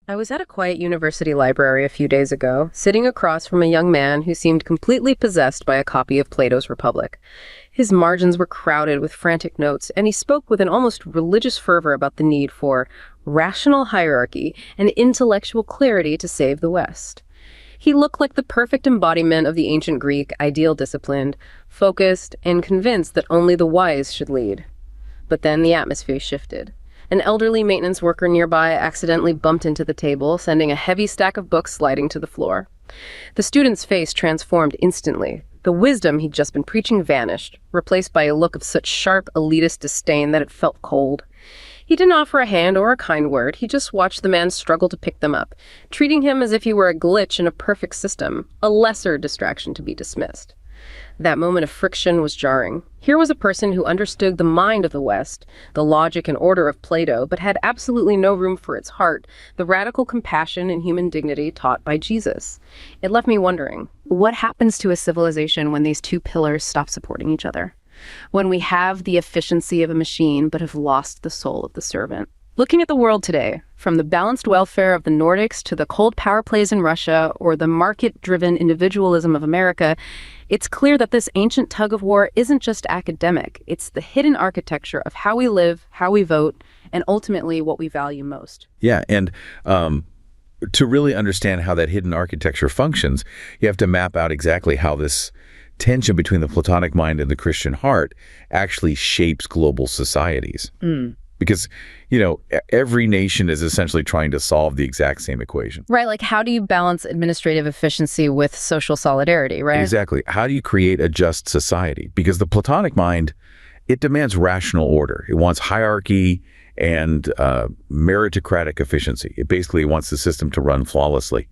I was at a quiet university library a few days ago, sitting across from a young man who seemed completely possessed by a copy of Plato's Republic. His margins were crowded with frantic notes, and he spoke with an almost religious fervor about the need for rational hierarchy and intellectual clarity to save the West. He looked like the perfect embodiment of the ancient Greek ideal, disciplined, focused, and convinced that only the wise should lead. But then the atmosphere shifted. An elderly maintenance worker nearby accidentally bumped into the table, sending a heavy stack of books sliding to the floor. The student's face transformed instantly. The wisdom he'd just been preaching vanished, replaced by a look of such sharp, elitist disdain that it felt cold. He didn't offer a hand or a kind word. He just watched the man struggle to pick them up, treating him as if he were a glitch in a perfect system, a lesser distraction to be dismissed. That moment of friction was jarring. Here was a person who understood the mind of the West, the logic and order of Plato, but had absolutely no room for its heart, the radical compassion and human dignity taught by Jesus. It left me wondering, what happens to a civilization when these two pillars stop supporting each other? When we have the efficiency of a machine but have lost the soul of the servant? Looking at the world today, from the balanced welfare of the Nordics to the cold power plays in Russia or the market-driven individualism of America, it's clear that this ancient tug-of-war isn't just academic. It's the hidden architecture of how we live, how we vote, and ultimately what we value most. Yeah, and to really understand how that hidden architecture functions, you have to map out exactly how this tension between the Platonic mind and the Christian heart actually shapes global societies. Because, every nation is essentially trying to solve the exact same equation. Right, like how do you balance administrative efficiency with social solidarity, right? Exactly. How do you create a just society? Because the Platonic mind, it demands rational order. It wants hierarchy and meritocratic efficiency. It basically wants the system to run flawlessly.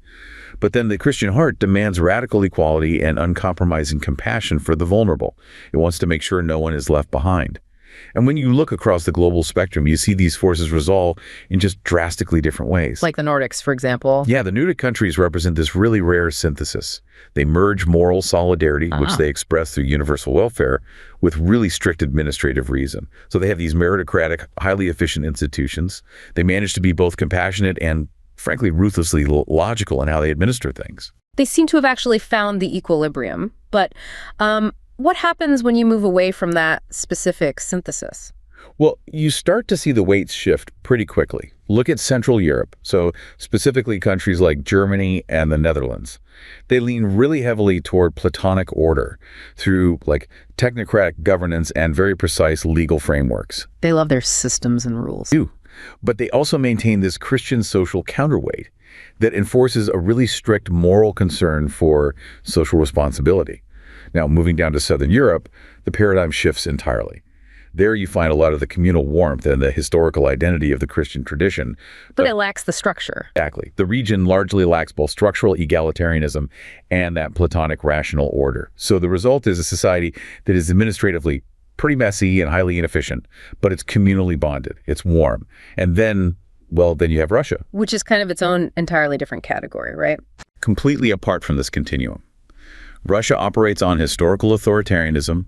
But then the Christian heart demands radical equality and uncompromising compassion for the vulnerable. It wants to make sure no one is left behind. And when you look across the global spectrum, you see these forces resolve in just drastically different ways. Like the Nordics, for example. Yeah, the Nordic countries represent this really rare synthesis. They merge moral solidarity, which they express through universal welfare, with really strict administrative reason. So they have these meritocratic, highly efficient institutions. They manage to be both compassionate and, frankly, ruthlessly logical in how they administer things. They seem to have actually found the equilibrium, but what happens when you move away from that specific synthesis? Well, you start to see the weights shift pretty quickly. Look at Central Europe, so specifically countries like Germany and the Netherlands. They lean really heavily toward Platonic order through technocratic governance and very precise legal frameworks. They love their systems and rules. But they also maintain this Christian social counterweight that enforces a really strict moral concern for social responsibility. Now, moving down to Southern Europe, the paradigm shifts entirely. There you find a lot of the communal warmth and the historical identity of the Christian tradition. But it lacks the structure. Exactly. The region largely lacks both structural egalitarianism and that Platonic rational order. So the result is a society that is administratively pretty messy and highly inefficient, but it's communally bonded. It's warm. And then you have Russia. Which is kind of its own entirely different category, right? Completely apart from this continuum. Russia operates on historical authoritarianism,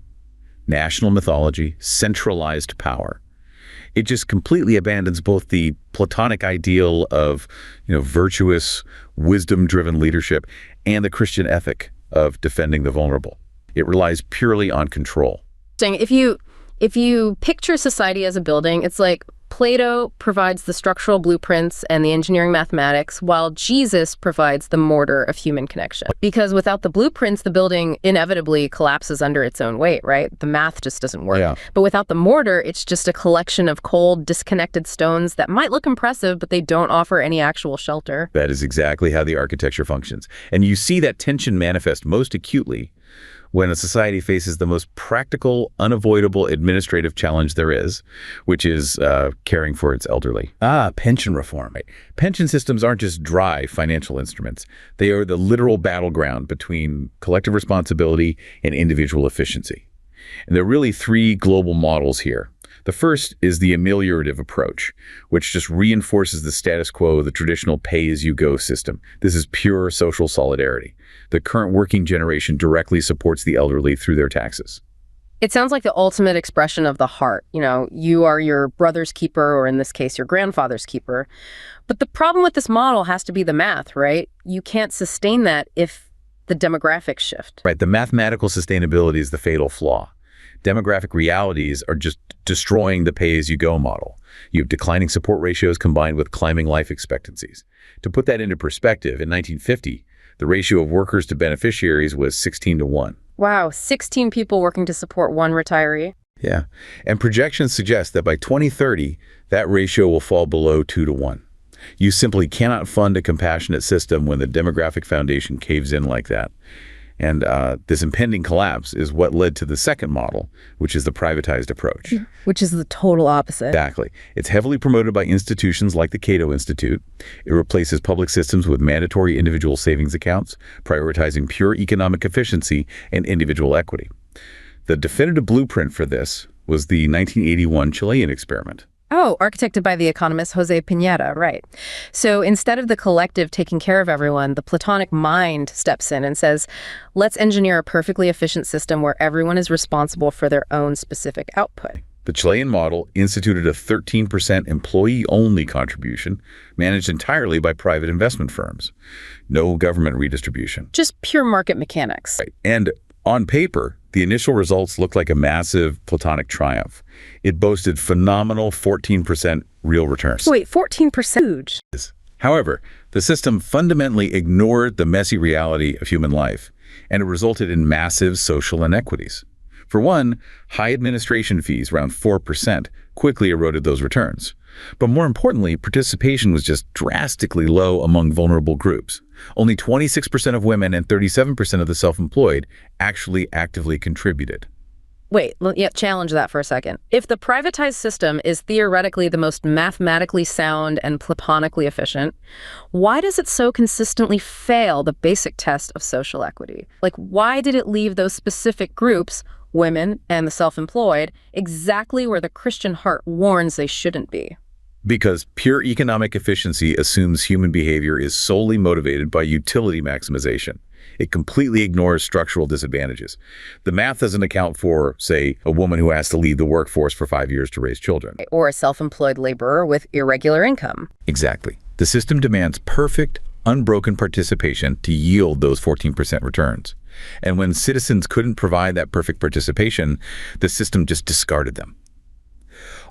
national mythology, centralized power. It just completely abandons both the Platonic ideal of, virtuous, wisdom-driven leadership and the Christian ethic of defending the vulnerable. It relies purely on control. If you picture society as a building, it's like Plato provides the structural blueprints and the engineering mathematics, while Jesus provides the mortar of human connection. Because without the blueprints, the building inevitably collapses under its own weight, right? The math just doesn't work. Yeah. But without the mortar, it's just a collection of cold, disconnected stones that might look impressive, but they don't offer any actual shelter. That is exactly how the architecture functions. And you see that tension manifest most acutely when a society faces the most practical, unavoidable administrative challenge there is, which is caring for its elderly. Pension reform. Right? Pension systems aren't just dry financial instruments. They are the literal battleground between collective responsibility and individual efficiency. And there are really three global models here. The first is the ameliorative approach, which just reinforces the status quo of the traditional pay-as-you-go system. This is pure social solidarity. The current working generation directly supports the elderly through their taxes. It sounds like the ultimate expression of the heart. You know, you are your brother's keeper, or in this case, your grandfather's keeper. But the problem with this model has to be the math, right? You can't sustain that if the demographics shift. Right, the mathematical sustainability is the fatal flaw. Demographic realities are just destroying the pay-as-you-go model. You have declining support ratios combined with climbing life expectancies. To put that into perspective, in 1950, the ratio of workers to beneficiaries was 16-1. Wow, 16 people working to support one retiree. Yeah, and projections suggest that by 2030, that ratio will fall below 2-1. You simply cannot fund a compassionate system when the demographic foundation caves in like that. And this impending collapse is what led to the second model, which is the privatized approach. Which is the total opposite. Exactly. It's heavily promoted by institutions like the Cato Institute. It replaces public systems with mandatory individual savings accounts, prioritizing pure economic efficiency and individual equity. The definitive blueprint for this was the 1981 Chilean experiment. Oh, architected by the economist Jose Pineda, right. So instead of the collective taking care of everyone, the Platonic mind steps in and says, let's engineer a perfectly efficient system where everyone is responsible for their own specific output. The Chilean model instituted a 13% employee-only contribution managed entirely by private investment firms. No government redistribution. Just pure market mechanics. Right. And on paper, the initial results looked like a massive Platonic triumph. It boasted phenomenal 14% real returns. Wait, 14%? Huge. However, the system fundamentally ignored the messy reality of human life, and it resulted in massive social inequities. For one, high administration fees, around 4%, quickly eroded those returns. But more importantly, participation was just drastically low among vulnerable groups. Only 26% of women and 37% of the self-employed actually actively contributed. Wait, challenge that for a second. If the privatized system is theoretically the most mathematically sound and platonically efficient, why does it so consistently fail the basic test of social equity? Like, why did it leave those specific groups, women and the self-employed, exactly where the Christian heart warns they shouldn't be? Because pure economic efficiency assumes human behavior is solely motivated by utility maximization. It completely ignores structural disadvantages. The math doesn't account for, say, a woman who has to leave the workforce for 5 years to raise children. Or a self-employed laborer with irregular income. Exactly. The system demands perfect, unbroken participation to yield those 14% returns. And when citizens couldn't provide that perfect participation, the system just discarded them.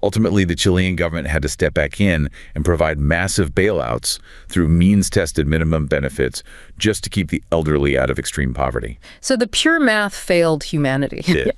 Ultimately, the Chilean government had to step back in and provide massive bailouts through means-tested minimum benefits just to keep the elderly out of extreme poverty. So the pure math failed humanity. It did.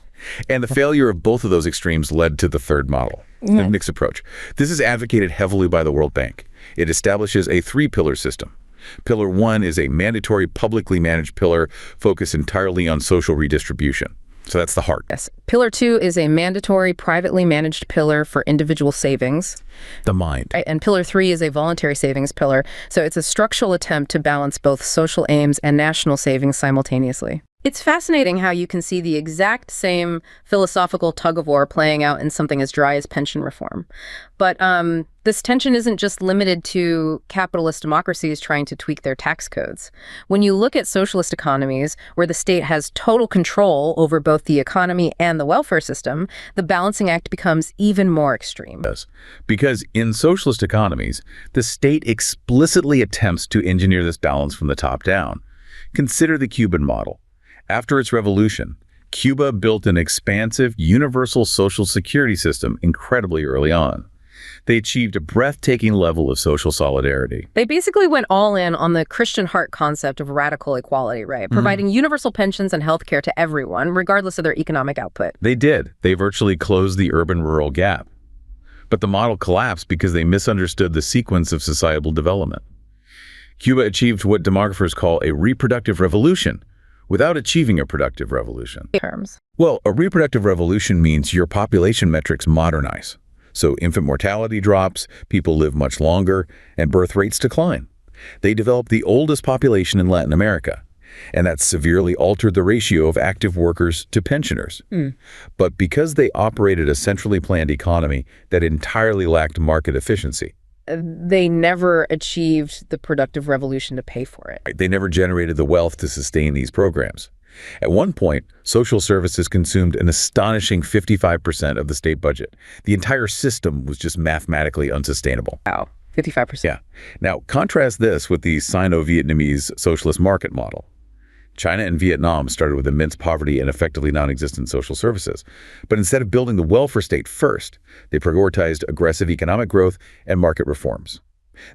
And the failure of both of those extremes led to the third model, the mixed approach. This is advocated heavily by the World Bank. It establishes a three-pillar system. Pillar 1 is a mandatory publicly managed pillar focused entirely on social redistribution. So that's the heart. Yes. Pillar 2 is a mandatory privately managed pillar for individual savings. The mind. Right. And Pillar 3 is a voluntary savings pillar. So it's a structural attempt to balance both social aims and national savings simultaneously. It's fascinating how you can see the exact same philosophical tug-of-war playing out in something as dry as pension reform. But this tension isn't just limited to capitalist democracies trying to tweak their tax codes. When you look at socialist economies, where the state has total control over both the economy and the welfare system, the balancing act becomes even more extreme. Yes, because in socialist economies, the state explicitly attempts to engineer this balance from the top down. Consider the Cuban model. After its revolution, Cuba built an expansive, universal social security system incredibly early on. They achieved a breathtaking level of social solidarity. They basically went all in on the Christian heart concept of radical equality, right? Providing universal pensions and health care to everyone, regardless of their economic output. They did. They virtually closed the urban-rural gap. But the model collapsed because they misunderstood the sequence of societal development. Cuba achieved what demographers call a reproductive revolution, without achieving a productive revolution. Well, a reproductive revolution means your population metrics modernize. So infant mortality drops, people live much longer, and birth rates decline. They developed the oldest population in Latin America, and that severely altered the ratio of active workers to pensioners. But because they operated a centrally planned economy that entirely lacked market efficiency, they never achieved the productive revolution to pay for it. they never generated the wealth to sustain these programs. At one point, social services consumed an astonishing 55% of the state budget. The entire system was just mathematically unsustainable. Wow, 55%. Yeah. Now, contrast this with the Sino-Vietnamese socialist market model. China and Vietnam started with immense poverty and effectively non-existent social services. But instead of building the welfare state first, they prioritized aggressive economic growth and market reforms.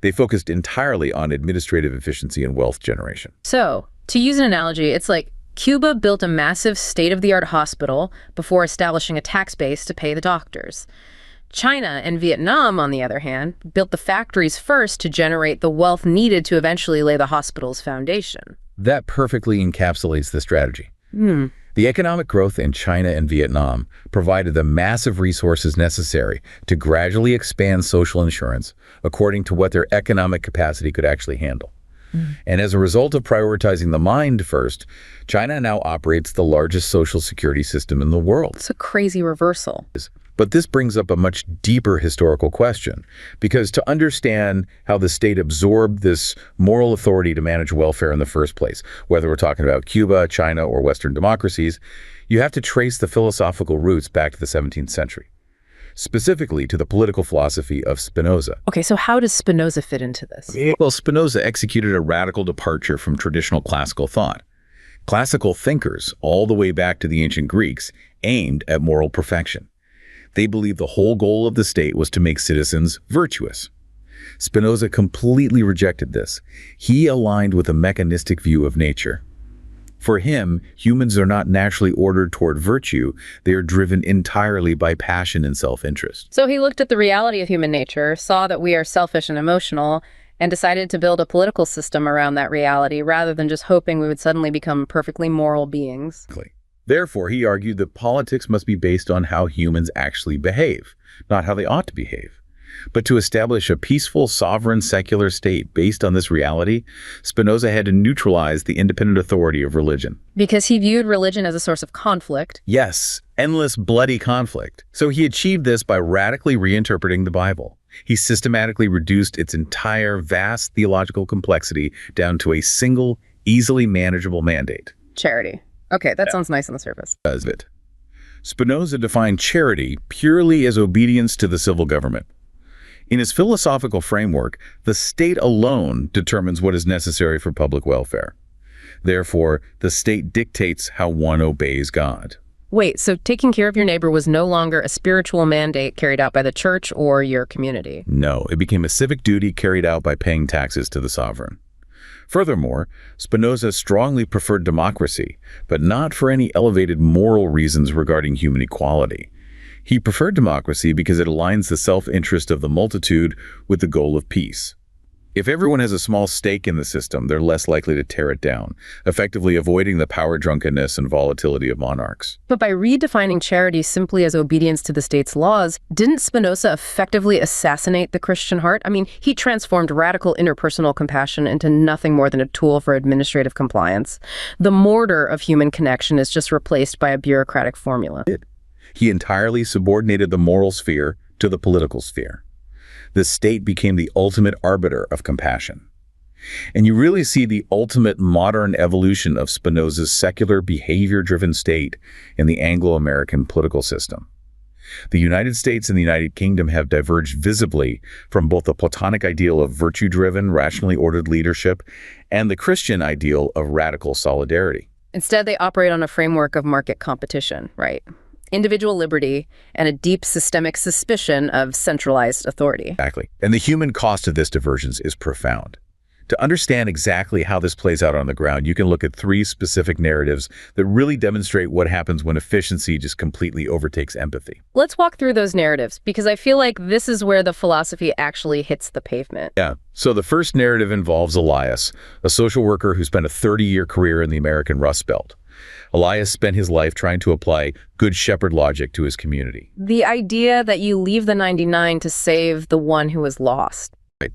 They focused entirely on administrative efficiency and wealth generation. So, to use an analogy, it's like Cuba built a massive state-of-the-art hospital before establishing a tax base to pay the doctors. China and Vietnam, on the other hand, built the factories first to generate the wealth needed to eventually lay the hospital's foundation. That perfectly encapsulates the strategy. The economic growth in China and Vietnam provided the massive resources necessary to gradually expand social insurance according to what their economic capacity could actually handle. And as a result of prioritizing the mind first, China now operates the largest social security system in the world. It's a crazy reversal. But this brings up a much deeper historical question, because to understand how the state absorbed this moral authority to manage welfare in the first place, whether we're talking about Cuba, China, or Western democracies, you have to trace the philosophical roots back to the 17th century, specifically to the political philosophy of Spinoza. Okay, so how does Spinoza fit into this? Well, Spinoza executed a radical departure from traditional classical thought. Classical thinkers, all the way back to the ancient Greeks, aimed at moral perfection. They believed the whole goal of the state was to make citizens virtuous. Spinoza completely rejected this. He aligned with a mechanistic view of nature. For him, humans are not naturally ordered toward virtue. They are driven entirely by passion and self-interest. So he looked at the reality of human nature, saw that we are selfish and emotional, and decided to build a political system around that reality rather than just hoping we would suddenly become perfectly moral beings. Therefore, he argued that politics must be based on how humans actually behave, not how they ought to behave. But to establish a peaceful, sovereign, secular state based on this reality, Spinoza had to neutralize the independent authority of religion. Because he viewed religion as a source of conflict. Yes, endless bloody conflict. So he achieved this by radically reinterpreting the Bible. He systematically reduced its entire vast theological complexity down to a single, easily manageable mandate. Charity. Okay, that sounds nice on the surface. Does it? Spinoza defined charity purely as obedience to the civil government. In his philosophical framework, the state alone determines what is necessary for public welfare. Therefore, the state dictates how one obeys God. Wait, so taking care of your neighbor was no longer a spiritual mandate carried out by the church or your community? No, it became a civic duty carried out by paying taxes to the sovereign. Furthermore, Spinoza strongly preferred democracy, but not for any elevated moral reasons regarding human equality. He preferred democracy because it aligns the self-interest of the multitude with the goal of peace. If everyone has a small stake in the system, they're less likely to tear it down, effectively avoiding the power drunkenness and volatility of monarchs. But by redefining charity simply as obedience to the state's laws, didn't Spinoza effectively assassinate the Christian heart? I mean, he transformed radical interpersonal compassion into nothing more than a tool for administrative compliance. The mortar of human connection is just replaced by a bureaucratic formula. He entirely subordinated the moral sphere to the political sphere. The state became the ultimate arbiter of compassion. And you really see the ultimate modern evolution of Spinoza's secular, behavior-driven state in the Anglo-American political system. The United States and the United Kingdom have diverged visibly from both the Platonic ideal of virtue-driven, rationally ordered leadership and the Christian ideal of radical solidarity. Instead, they operate on a framework of market competition, right? Individual liberty, and a deep systemic suspicion of centralized authority. Exactly. And the human cost of this divergence is profound. To understand exactly how this plays out on the ground, you can look at three specific narratives that really demonstrate what happens when efficiency just completely overtakes empathy. Let's walk through those narratives, because I feel like this is where the philosophy actually hits the pavement. Yeah. So the first narrative involves Elias, a social worker who spent a 30-year career in the American Rust Belt. Elias spent his life trying to apply Good Shepherd logic to his community. The idea that you leave the 99 to save the one who is lost. Right.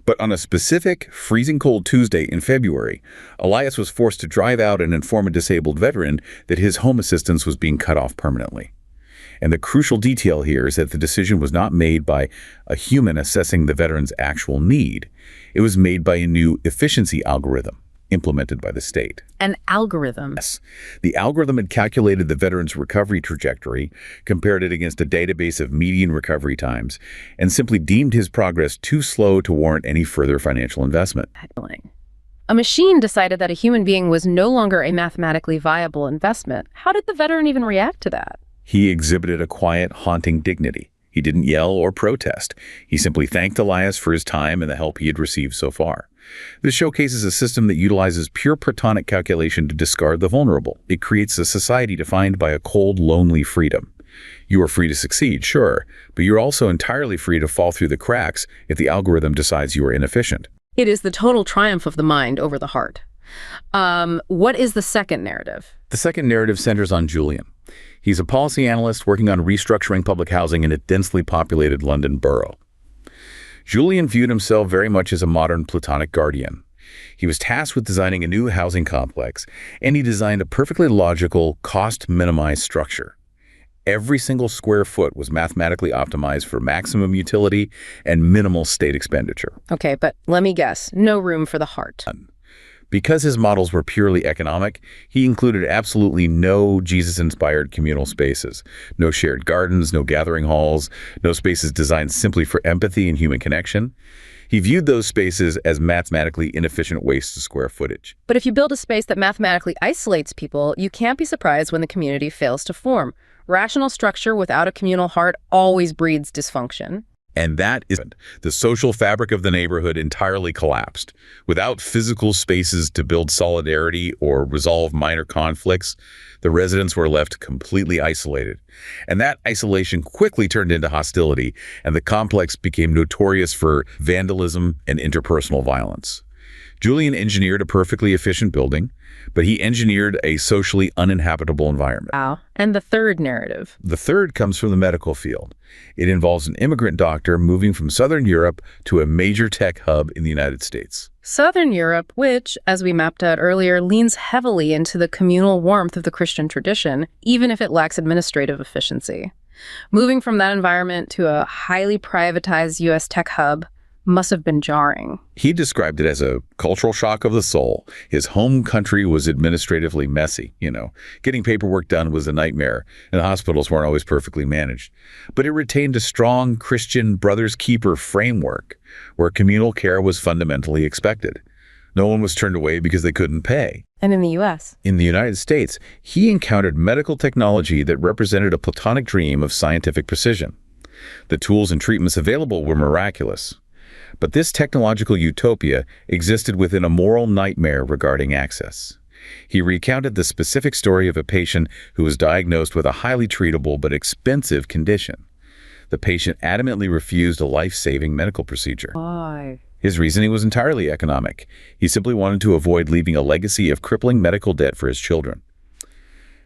But on a specific, freezing cold Tuesday in February, Elias was forced to drive out and inform a disabled veteran that his home assistance was being cut off permanently. And the crucial detail here is that the decision was not made by a human assessing the veteran's actual need. It was made by a new efficiency algorithm. implemented by the state. An algorithm. Yes. The algorithm had calculated the veteran's recovery trajectory, compared it against a database of median recovery times, and simply deemed his progress too slow to warrant any further financial investment. A machine decided that a human being was no longer a mathematically viable investment. How did the veteran even react to that? He exhibited a quiet, haunting dignity. He didn't yell or protest. He simply thanked Elias for his time and the help he had received so far. This showcases a system that utilizes pure Platonic calculation to discard the vulnerable. It creates a society defined by a cold, lonely freedom. You are free to succeed, sure, but you're also entirely free to fall through the cracks if the algorithm decides you are inefficient. It is the total triumph of the mind over the heart. What is the second narrative? The second narrative centers on Julian. He's a policy analyst working on restructuring public housing in a densely populated London borough. Julian viewed himself very much as a modern Platonic guardian. He was tasked with designing a new housing complex, and he designed a perfectly logical, cost-minimized structure. Every single square foot was mathematically optimized for maximum utility and minimal state expenditure. Okay, but let me guess, no room for the heart. Because his models were purely economic, he included absolutely no Jesus-inspired communal spaces. No shared gardens, no gathering halls, no spaces designed simply for empathy and human connection. He viewed those spaces as mathematically inefficient wastes of square footage. But if you build a space that mathematically isolates people, you can't be surprised when the community fails to form. Rational structure without a communal heart always breeds dysfunction. And that is the social fabric of the neighborhood entirely collapsed. Without physical spaces to build solidarity or resolve minor conflicts, the residents were left completely isolated. And that isolation quickly turned into hostility, and the complex became notorious for vandalism and interpersonal violence. Julian engineered a perfectly efficient building, but he engineered a socially uninhabitable environment. Wow. And the third narrative? The third comes from the medical field. It involves an immigrant doctor moving from Southern Europe to a major tech hub in the United States. Southern Europe, which, as we mapped out earlier, leans heavily into the communal warmth of the Christian tradition, even if it lacks administrative efficiency. Moving from that environment to a highly privatized U.S. tech hub must have been jarring. He described it as a cultural shock of the soul. His home country was administratively messy, Getting paperwork done was a nightmare, and hospitals weren't always perfectly managed. But it retained a strong Christian brother's keeper framework, where communal care was fundamentally expected. No one was turned away because they couldn't pay. And in the U.S.? In the United States, he encountered medical technology that represented a Platonic dream of scientific precision. The tools and treatments available were miraculous. But this technological utopia existed within a moral nightmare regarding access. He recounted the specific story of a patient who was diagnosed with a highly treatable but expensive condition. The patient adamantly refused a life-saving medical procedure. Why? His reasoning was entirely economic. He simply wanted to avoid leaving a legacy of crippling medical debt for his children.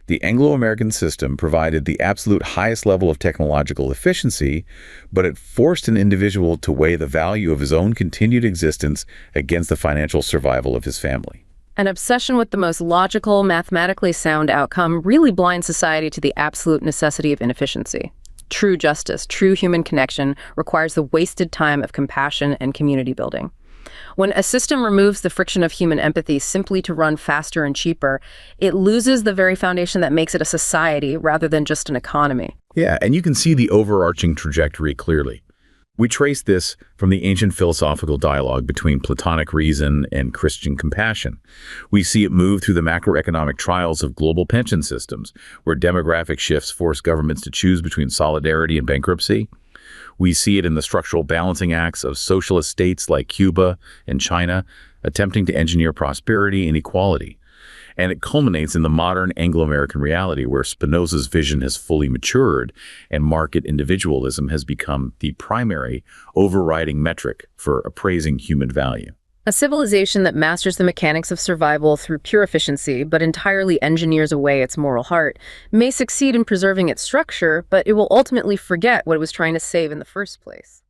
The Anglo-American system provided the absolute highest level of technological efficiency, but it forced an individual to weigh the value of his own continued existence against the financial survival of his family. An obsession with the most logical, mathematically sound outcome really blinds society to the absolute necessity of inefficiency. True justice, true human connection requires the wasted time of compassion and community building. When a system removes the friction of human empathy simply to run faster and cheaper, it loses the very foundation that makes it a society rather than just an economy. Yeah, and you can see the overarching trajectory clearly. We trace this from the ancient philosophical dialogue between Platonic reason and Christian compassion. We see it move through the macroeconomic trials of global pension systems, where demographic shifts force governments to choose between solidarity and bankruptcy. We see it in the structural balancing acts of socialist states like Cuba and China, attempting to engineer prosperity and equality. And it culminates in the modern Anglo-American reality where Spinoza's vision has fully matured and market individualism has become the primary overriding metric for appraising human value. A civilization that masters the mechanics of survival through pure efficiency, but entirely engineers away its moral heart, may succeed in preserving its structure, but it will ultimately forget what it was trying to save in the first place.